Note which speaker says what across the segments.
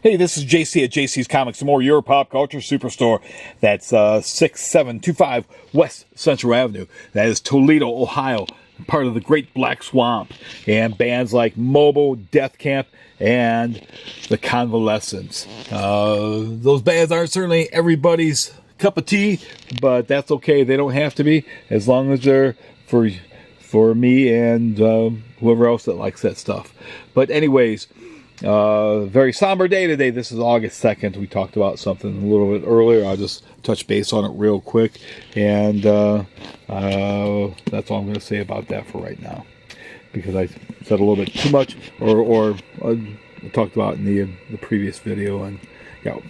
Speaker 1: Hey, this is JC at JC's Comics, more your pop culture superstore. That's 6725 West Central Avenue. That is Toledo, Ohio, part of the Great Black Swamp. And bands like Mobile, Death Camp, and The Convalescents. Those bands aren't certainly everybody's cup of tea, but that's okay. They don't have to be, as long as they're for me and whoever else that likes that stuff. But anyways, very somber day today. This is August 2nd. We talked about something a little bit earlier. I'll just touch base on it real quick. And that's all I'm going to say about that for right now. Because I said a little bit too much or I talked about in the previous video and got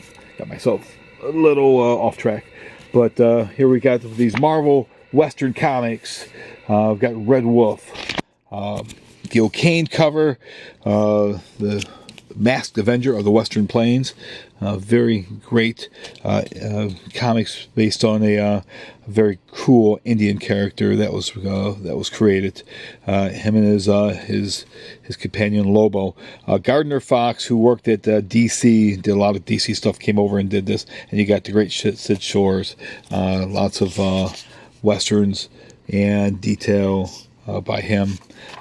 Speaker 1: myself a little off track. But here we got these Marvel Western comics. I've got Red Wolf. Gil Kane cover. The Masked Avenger of the Western Plains. Very great comics based on a very cool Indian character that was created. Him and his companion Lobo. Gardner Fox, who worked at DC, did a lot of DC stuff, came over and did this. And you got the great Sid Shores. Lots of westerns and detail by him.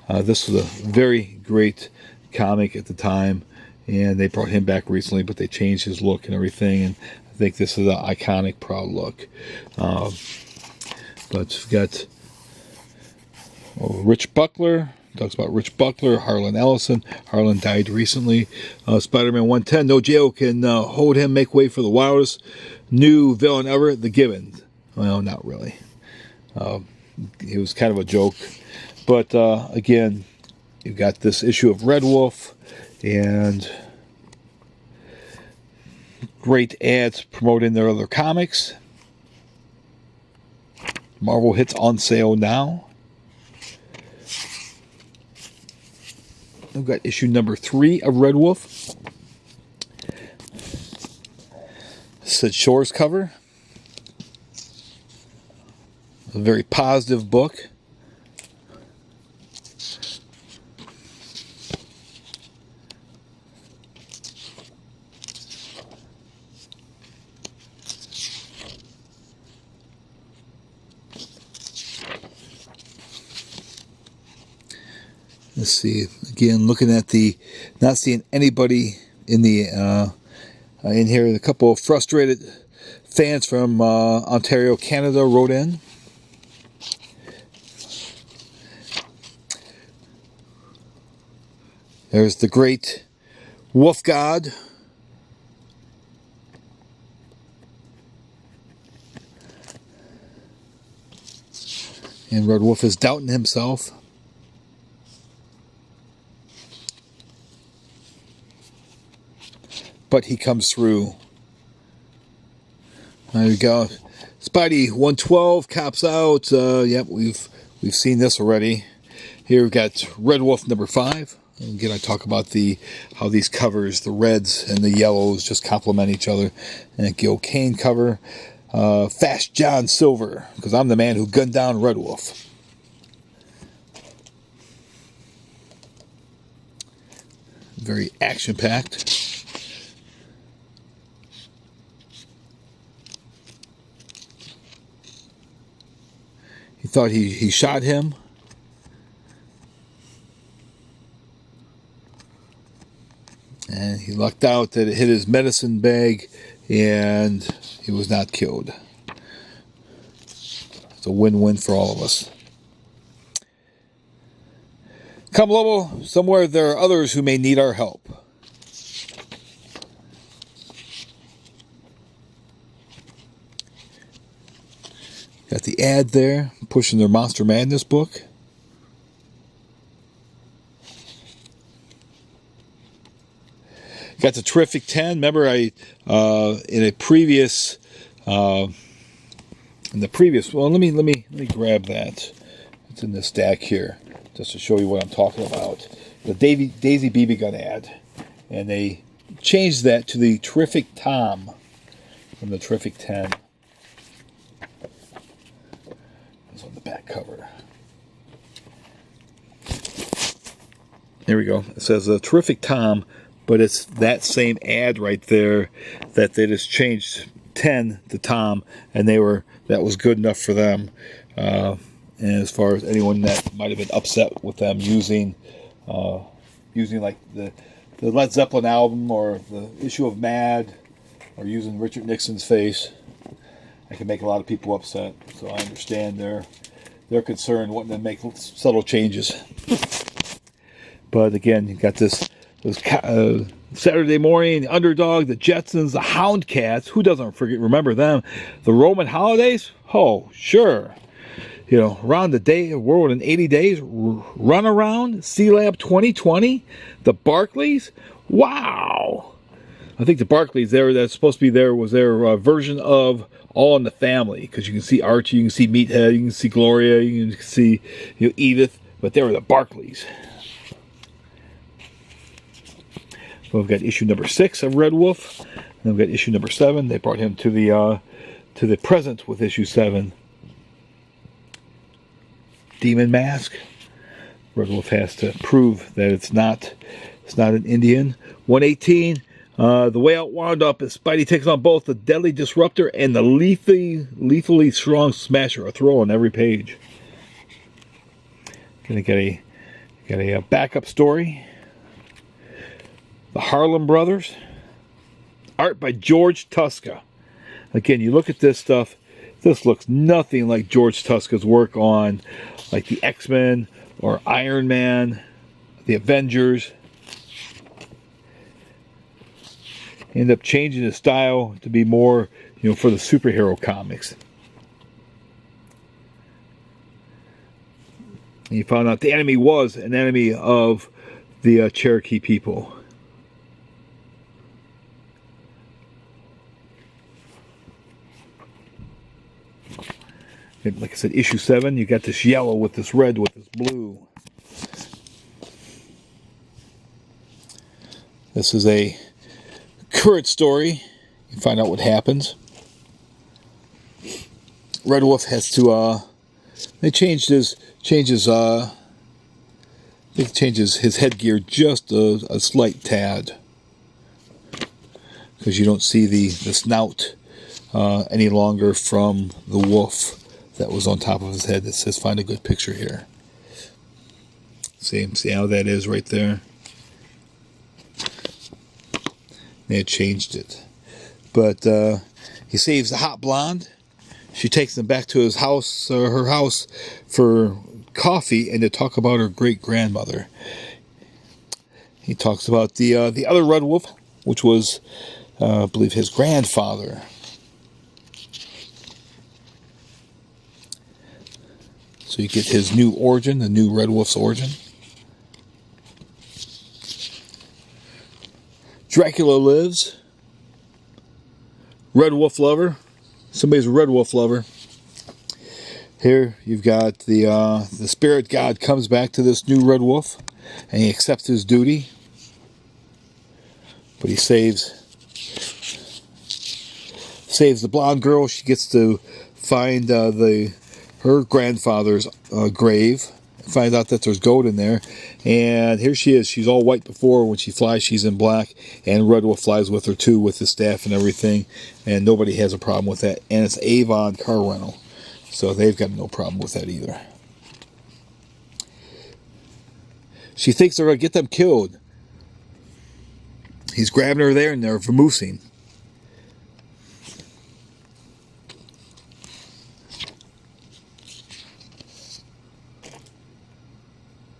Speaker 1: This was a very great comic at the time. And they brought him back recently, but they changed his look and everything. And I think this is an iconic, proud look. But we've got Rich Buckler. Talks about Rich Buckler, Harlan Ellison. Harlan died recently. Spider-Man 110. No jail can hold him, make way for the wildest new villain ever, the Gibbons. Well, not really. He was kind of a joke. But again, you've got this issue of Red Wolf. And great ads promoting their other comics. Marvel hits on sale now. We've got issue number 3 of Red Wolf. Sid Shores cover. A very positive book. Let's see, again, looking at not seeing anybody in in here. A couple of frustrated fans from Ontario, Canada wrote in. There's the great Wolf God. And Red Wolf is doubting himself. But he comes through. There you go. Spidey 112 cops out. Yep, we've seen this already. Here we've got Red Wolf number 5. Again, I talk about how these covers, the reds and the yellows, just complement each other. And a Gil Kane cover. Fast John Silver, because I'm the man who gunned down Red Wolf. Very action-packed. He thought he shot him. And he lucked out that it hit his medicine bag and he was not killed. It's a win-win for all of us. Come, Lobo, somewhere there are others who may need our help. Got the ad there, pushing their Monster Madness book. Got the Terrific 10. Remember, in the previous, well, let me grab that. It's in this stack here, just to show you what I'm talking about. The Daisy BB gun ad, and they changed that to the Terrific Tom from the Terrific 10. It's on the back cover. There we go. It says Terrific Tom but it's that same ad right there that they just changed 10 to Tom, and that was good enough for them. And as far as anyone that might have been upset with them using like the Led Zeppelin album or the issue of Mad or using Richard Nixon's face, I can make a lot of people upset. So I understand their concern wanting to make subtle changes. But again, you got those Saturday Morning, the Underdog, the Jetsons, the Houndcats. Who doesn't remember them? The Roman Holidays? Oh, sure. Around the world in 80 days, Run Around, C-Lab 2020, the Barkleys. Wow. I think the Barkleys that's supposed to be there was their version of All in the Family, because you can see Archie, you can see Meathead, you can see Gloria, you can see Edith, but they were the Barkleys. We've got issue number 6 of Red Wolf. And we've got issue number 7. They brought him to the present with issue 7. Demon Mask. Red Wolf has to prove that it's not an Indian. 118. The way out wound up is Spidey takes on both the Deadly Disruptor and the lethally strong Smasher. A throw on every page. Gonna get a backup story. The Harlem Brothers. Art by George Tuska. Again, you look at this stuff. This looks nothing like George Tuska's work on like the X-Men or Iron Man, the Avengers. End up changing the style to be more, for the superhero comics. And you found out the enemy was an enemy of the Cherokee people. Like I said, issue 7, you got this yellow with this red with this blue. This is a current story. You find out what happens. Red Wolf has to they changed his headgear just a slight tad, because you don't see the snout any longer from the wolf that was on top of his head. That says, find a good picture here. See how that is right there? They had changed it. But he saves the hot blonde. She takes him back to her house for coffee and to talk about her great-grandmother. He talks about the other Red Wolf, which was, I believe, his grandfather. So you get his new origin, the new Red Wolf's origin. Dracula lives. Red Wolf lover. Somebody's a Red Wolf lover. Here you've got the spirit god comes back to this new Red Wolf, and he accepts his duty. But he saves the blonde girl. She gets to find her grandfather's grave. Find out that there's gold in there, and here she is. She's all white before. When she flies, she's in black, and Red Wolf flies with her too, with his staff and everything, and nobody has a problem with that. And it's Avon car rental, so they've got no problem with that either. She thinks they're going to get them killed. He's grabbing her there, and they're vamoosing.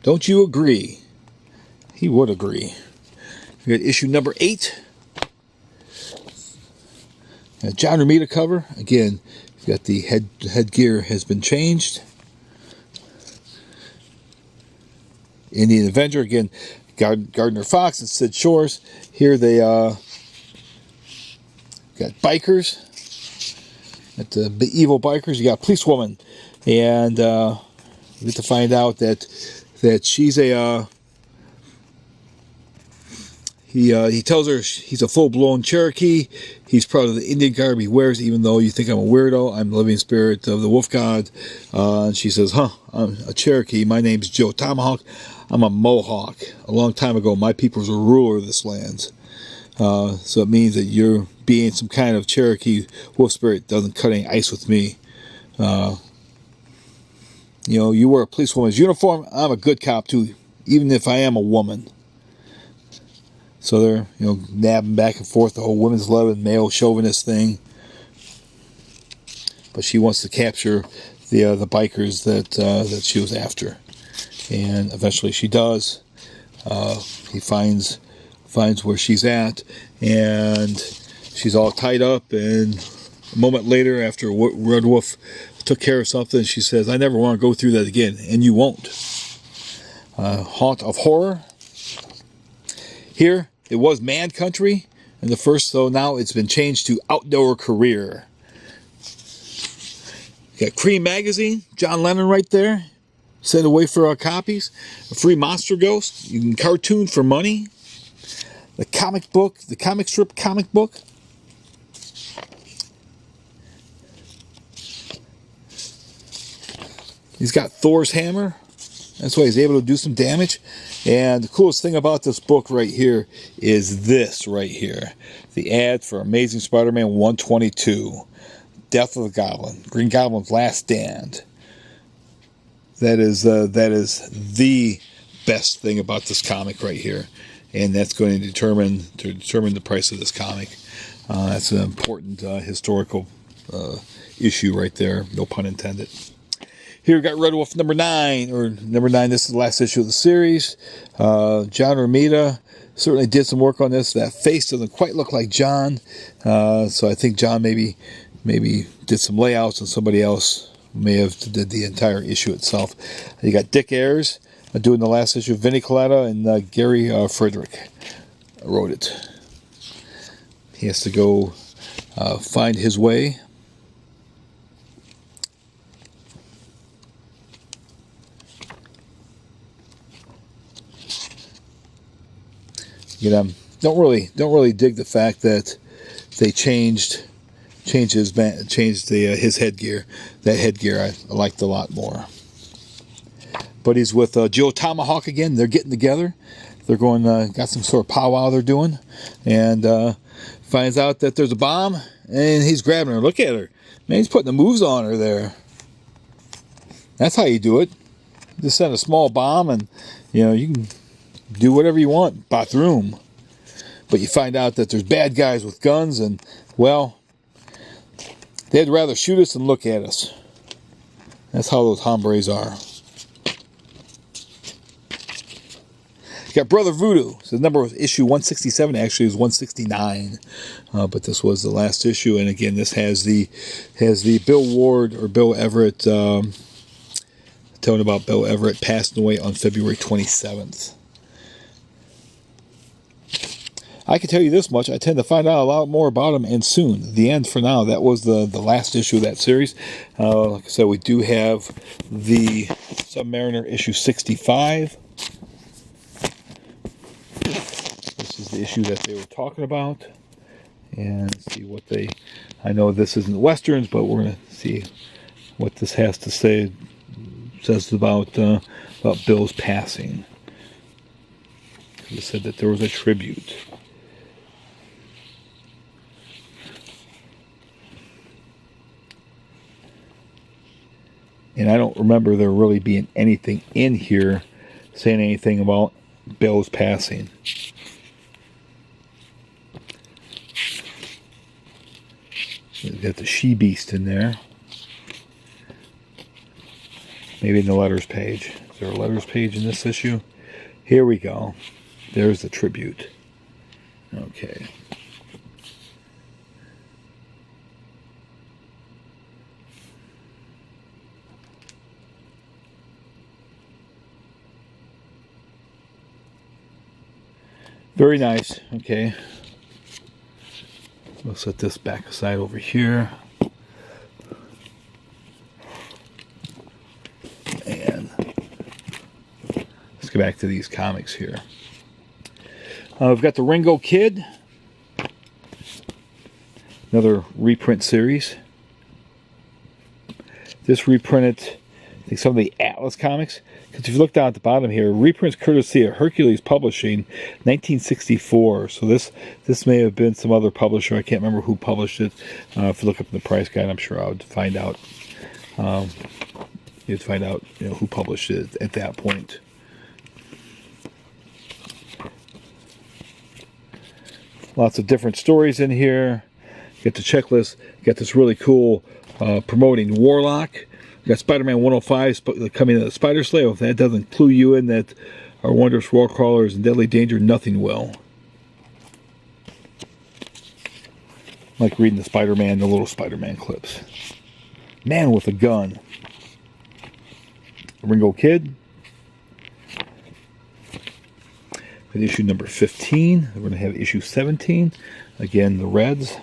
Speaker 1: Don't you agree? He would agree. We got issue number 8. John Romita cover. Again, you've got the headgear has been changed. Indian Avenger. Again, Gardner Fox and Sid Shores. Here they got bikers. Got the evil bikers. You got policewoman. And we get to find out that she's he tells her he's a full-blown Cherokee. He's proud of the Indian garb he wears, even though you think I'm a weirdo. I'm the living spirit of the wolf god. And she says, I'm a Cherokee. My name's Joe Tomahawk. I'm a Mohawk. A long time ago, my peoples were ruler of this land. So it means that you're being some kind of Cherokee wolf spirit doesn't cut any ice with me. You wear a policewoman's uniform. I'm a good cop too, even if I am a woman. So they're nabbing back and forth the whole women's love and male chauvinist thing. But she wants to capture the bikers that she was after, and eventually she does. He finds where she's at, and she's all tied up. And a moment later, after Red Wolf took care of something, she says, "I never want to go through that again," and you won't. Haunt of Horror. Here it was Man Country, and the first, so now it's been changed to Outdoor Career. Got Cream Magazine, John Lennon right there. Send away for our copies. A free Monster Ghost. You can cartoon for money. The comic book, the comic strip comic book. He's got Thor's hammer. That's why he's able to do some damage. And the coolest thing about this book right here is this right here. The ad for Amazing Spider-Man 122. Death of the Goblin. Green Goblin's Last Stand. That is the best thing about this comic right here. And that's going to determine the price of this comic. That's an important historical issue right there. No pun intended. Here we got Red Wolf number 9. This is the last issue of the series. John Romita certainly did some work on this. That face doesn't quite look like John. So I think John maybe did some layouts, and somebody else may have did the entire issue itself. You got Dick Ayers doing the last issue. Vinnie Coletta and Gary Frederick wrote it. He has to go find his way. Don't really dig the fact that they changed his headgear. That headgear I liked a lot more. But he's with Joe Tomahawk again. They're getting together. They're going got some sort of powwow they're doing, and finds out that there's a bomb, and he's grabbing her. Look at her, man. He's putting the moves on her there. That's how you do it. Just send a small bomb, and you can do whatever you want. Bathroom. But you find out that there's bad guys with guns, and well, they'd rather shoot us than look at us. That's how those hombres are. You got Brother Voodoo. So the number was issue 167. Actually, it was 169, but this was the last issue. And again, this has the Bill Ward or Bill Everett telling about Bill Everett passing away on February 27th. I can tell you this much. I tend to find out a lot more about him, and soon. The end for now. That was the last issue of that series. Like I said, we do have the Submariner issue 65. This is the issue that they were talking about. And see what I know this isn't Westerns, but we're going to see what this has to say. It says about Bill's passing. It said that there was a tribute. And I don't remember there really being anything in here saying anything about Bill's passing. We've got the she-beast in there. Maybe in the letters page. Is there a letters page in this issue? Here we go. There's the tribute. Okay. Very nice. Okay. We'll set this back aside over here. And let's get back to these comics here. We've got the Ringo Kid. Another reprint series. This reprinted I think some of the Atlas comics. Because if you look down at the bottom here, reprints courtesy of Hercules Publishing, 1964. So this may have been some other publisher. I can't remember who published it. If you look up in the price guide, I'm sure I would find out. You'd find out, who published it at that point. Lots of different stories in here. Get the checklist. Got this really cool promoting Warlock. You got Spider-Man 105 coming to the Spider Slayer. If that doesn't clue you in that our wondrous war crawlers in deadly danger, nothing will. Like reading the little Spider-Man clips. Man with a gun. Ringo Kid. With issue number 15. We're going to have issue 17. Again, the Reds.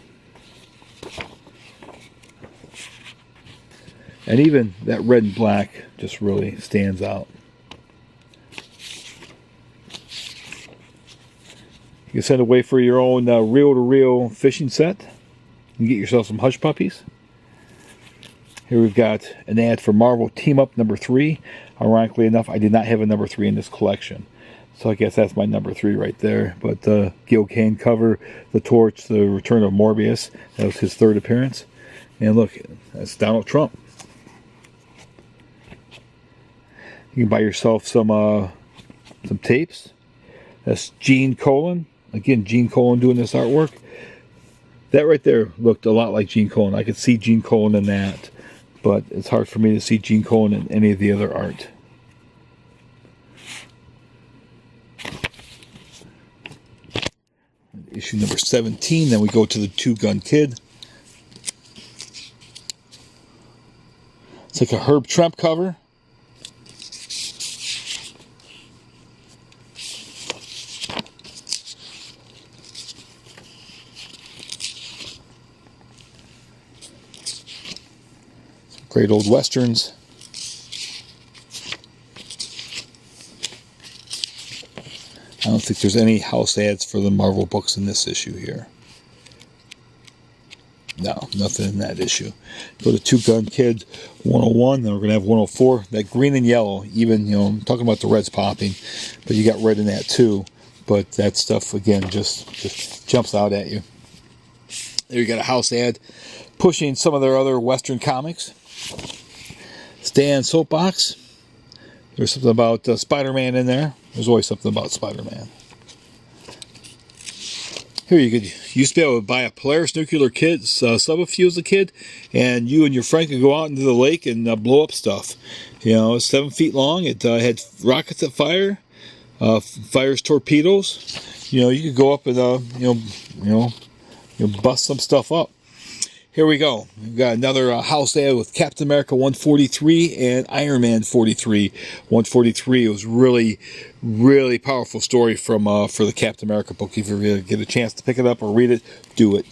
Speaker 1: And even that red and black just really stands out. You can send away for your own reel-to-reel fishing set. You can get yourself some Hush Puppies. Here we've got an ad for Marvel Team Up number 3. Ironically enough, I did not have a number 3 in this collection. So I guess that's my number 3 right there. But Gil Kane cover, the Torch, the return of Morbius. That was his 3rd appearance. And look, that's Donald Trump. You can buy yourself some tapes. That's Gene Colan. Again, Gene Colan doing this artwork. That right there looked a lot like Gene Colan. I could see Gene Colan in that. But it's hard for me to see Gene Colan in any of the other art. Issue number 17. Then we go to the Two Gun Kid. It's like a Herb Trimpe cover. Great old westerns. I don't think there's any house ads for the Marvel books in this issue here. No, nothing in that issue. Go to Two Gun Kid 101, then we're going to have 104. That green and yellow, even, I'm talking about the reds popping, but you got red in that too. But that stuff, again, just jumps out at you. There you got a house ad pushing some of their other Western comics. Stan Soapbox. There's something about Spider-Man in there. There's always something about Spider-Man. Here you used to be able to buy a Polaris nuclear kit, sub-a-few as a kid, and you and your friend could go out into the lake and blow up stuff. It's 7 feet long. It had rockets that fires torpedoes. You could go up and bust some stuff up. Here we go. We've got another house ad with Captain America 143 and Iron Man 43. 143. It was really, really powerful story for the Captain America book. If you get a chance to pick it up or read it, do it.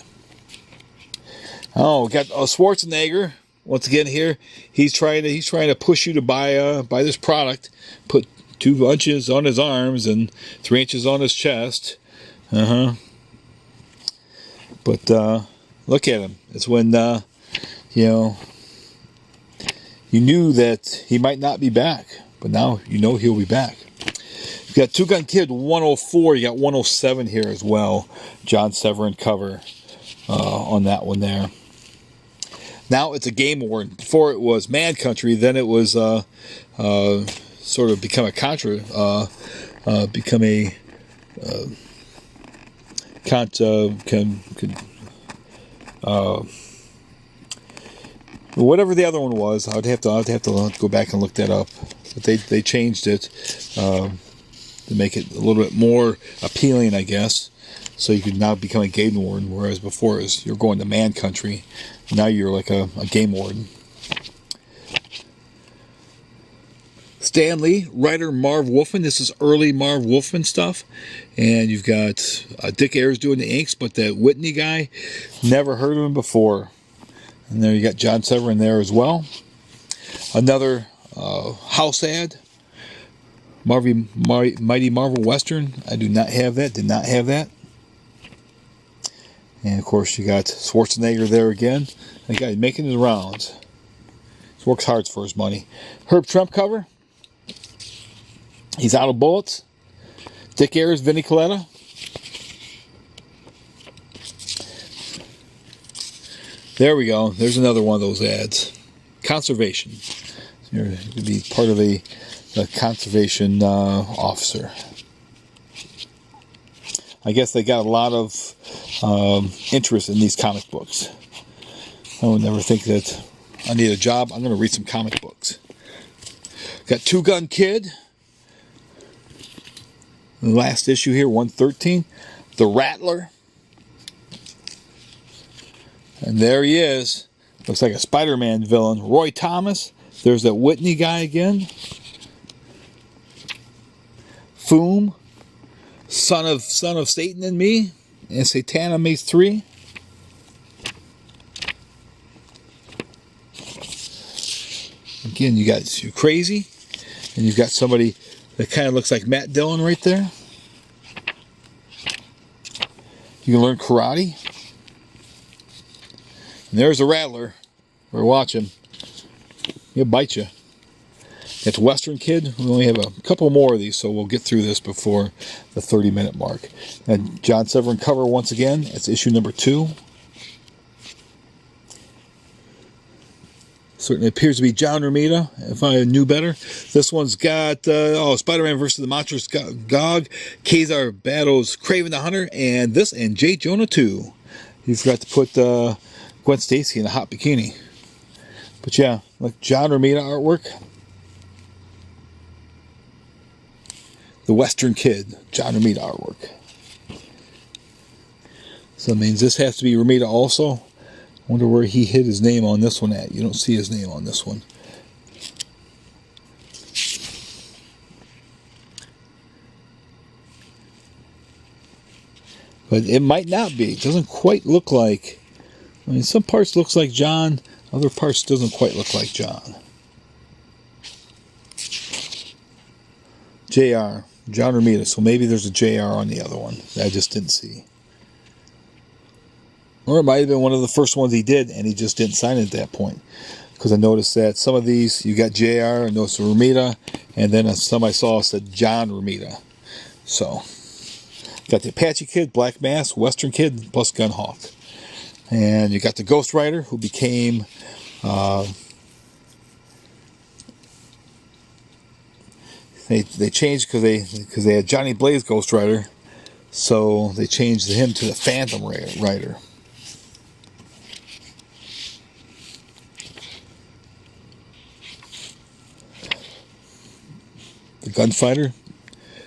Speaker 1: Oh, we got Schwarzenegger once again here. He's trying to push you to buy this product. Put 2 inches on his arms and 3 inches on his chest. But look at him. It's when, you knew that he might not be back. But now you know he'll be back. You got Two Gun Kid 104. You got 107 here as well. John Severin cover on that one there. Now it's a Game Warden. Before it was Man Country. Then it was sort of become a Contra. Become a... whatever the other one was, I'd have to go back and look that up. But they changed it to make it a little bit more appealing, I guess. So you could now become a game warden, whereas before you're going to Man Country. Now you're like a game warden. Stan Lee, writer Marv Wolfman. This is early Marv Wolfman stuff. And you've got Dick Ayers doing the inks, but that Whitney guy, never heard of him before. And there you got John Severin there as well. Another house ad. Mighty Marvel Western. I do not have that. Did not have that. And of course you got Schwarzenegger there again. That guy making his rounds. Works hard for his money. Herb Trimpe cover. He's out of bullets. Dick Ayers, Vinnie Coletta. There we go. There's another one of those ads. Conservation. You're going to be part of a conservation officer. I guess they got a lot of interest in these comic books. I would never think that I need a job. I'm going to read some comic books. Got Two Gun Kid. The last issue here, 113. The Rattler. And there he is. Looks like a Spider-Man villain. Roy Thomas. There's that Whitney guy again. Foom. Son of Satan and Me. And Satana Maze 3. Again, you got You Crazy. And you've got somebody that kind of looks like Matt Dillon right there. You can learn karate. And there's a Rattler. We're watching. He'll bite you. It's Western Kid. We only have a couple more of these, so we'll get through this before the 30-minute mark. And John Severin cover once again. It's issue number 2. Certainly appears to be John Romita, if I knew better. This one's got Spider-Man versus the Monstrous Gog, Kazar battles Kraven the Hunter, and J. Jonah 2. You forgot to put Gwen Stacy in a hot bikini. But yeah, like John Romita artwork. The Western Kid, John Romita artwork. So that means this has to be Romita also. I wonder where he hid his name on this one at. You don't see his name on this one. But it might not be. It doesn't quite look like... I mean, some parts looks like John. Other parts doesn't quite look like John. JR. John Romita. So maybe there's a JR on the other one that I just didn't see. Or it might have been one of the first ones he did, and he just didn't sign it at that point. Because I noticed that some of these, you got JR, I noticed Romita, and then some I saw said John Romita. So, got the Apache Kid, Black Mask, Western Kid, plus Gunhawk. And you got the Ghost Rider, who became... They changed because they had Johnny Blaze Ghost Rider, so they changed him to the Phantom Rider. The Gunfighter,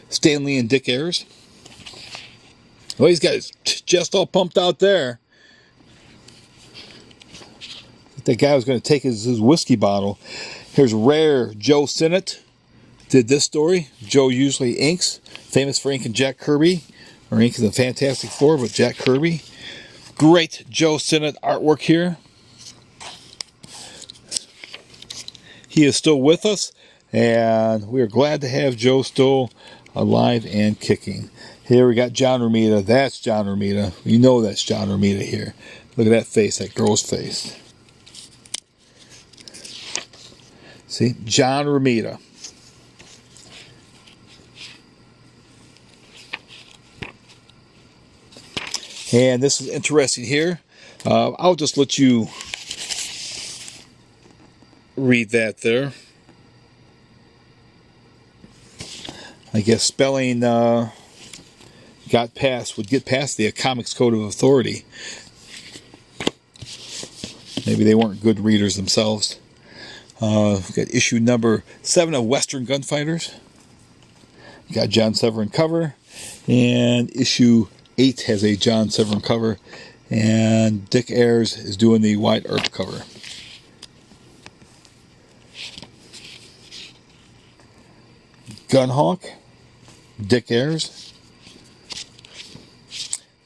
Speaker 1: Stan Lee and Dick Ayers. Well, he's got his chest all pumped out there. That guy was going to take his whiskey bottle. Here's Rare Joe Sinnott. Did this story. Joe usually inks. Famous for inking Jack Kirby. Or inking the Fantastic Four, but Jack Kirby. Great Joe Sinnott artwork here. He is still with us. And we are glad to have Joe still alive and kicking. Here we got John Romita. That's John Romita. You know that's John Romita here. Look at that face, that girl's face. See, John Romita. And this is interesting here. I'll just let you read that there. I guess spelling would get past the Comics Code of Authority. Maybe they weren't good readers themselves. We've got issue number 7 of Western Gunfighters. Got John Severin cover. And issue 8 has a John Severin cover. And Dick Ayers is doing the Wyatt Earp cover. Gunhawk, Dick Ayers,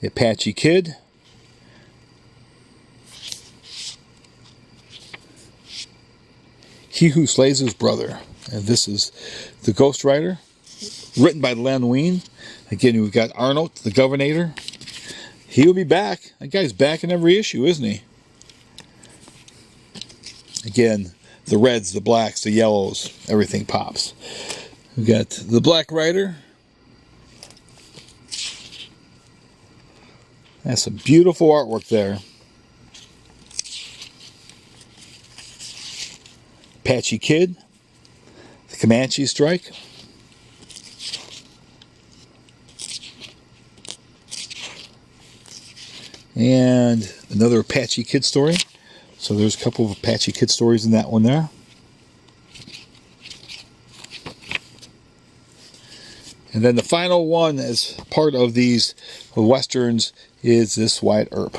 Speaker 1: the Apache Kid, He Who Slays His Brother, and this is the Ghost Rider, written by Len Wein. Again, we've got Arnold, the Governator. He'll be back. That guy's back in every issue, isn't he? Again, the reds, the blacks, the yellows, everything pops. We've got the Black Rider. That's some beautiful artwork there. Apache Kid. The Comanche Strike. And another Apache Kid story. So there's a couple of Apache Kid stories in that one there. And then the final one as part of these Westerns is this Wyatt Earp.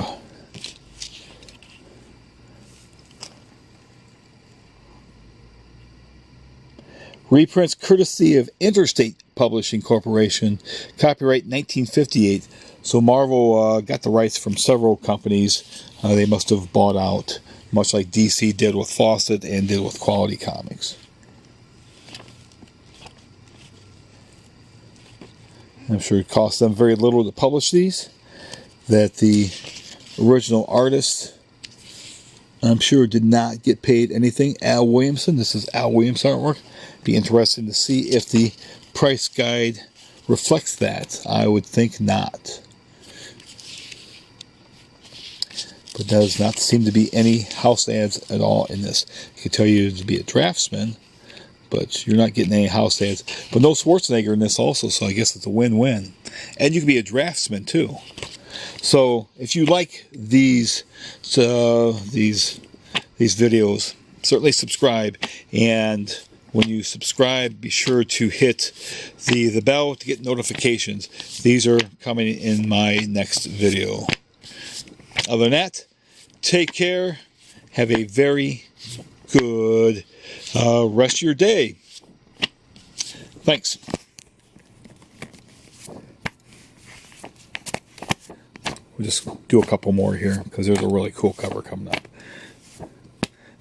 Speaker 1: Reprints courtesy of Interstate Publishing Corporation. Copyright 1958. So Marvel got the rights from several companies. They must have bought out, much like DC did with Fawcett and did with Quality Comics. I'm sure it cost them very little to publish these. That the original artist, I'm sure, did not get paid anything. Al Williamson. This is Al Williams artwork. Be interesting to see if the price guide reflects that. I would think not. But there does not seem to be any house ads at all in this. I can tell you to be a draftsman, but you're not getting any house ads. But no Schwarzenegger in this also, so I guess it's a win-win. And you can be a draftsman too. So if you like these videos, certainly subscribe. And when you subscribe, be sure to hit the bell to get notifications. These are coming in my next video. Other than that, take care. Have a very good rest of your day. Thanks. We'll just do a couple more here because there's a really cool cover coming up.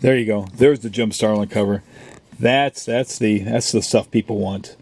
Speaker 1: There you go. There's the Jim Starlin cover. That's the stuff people want.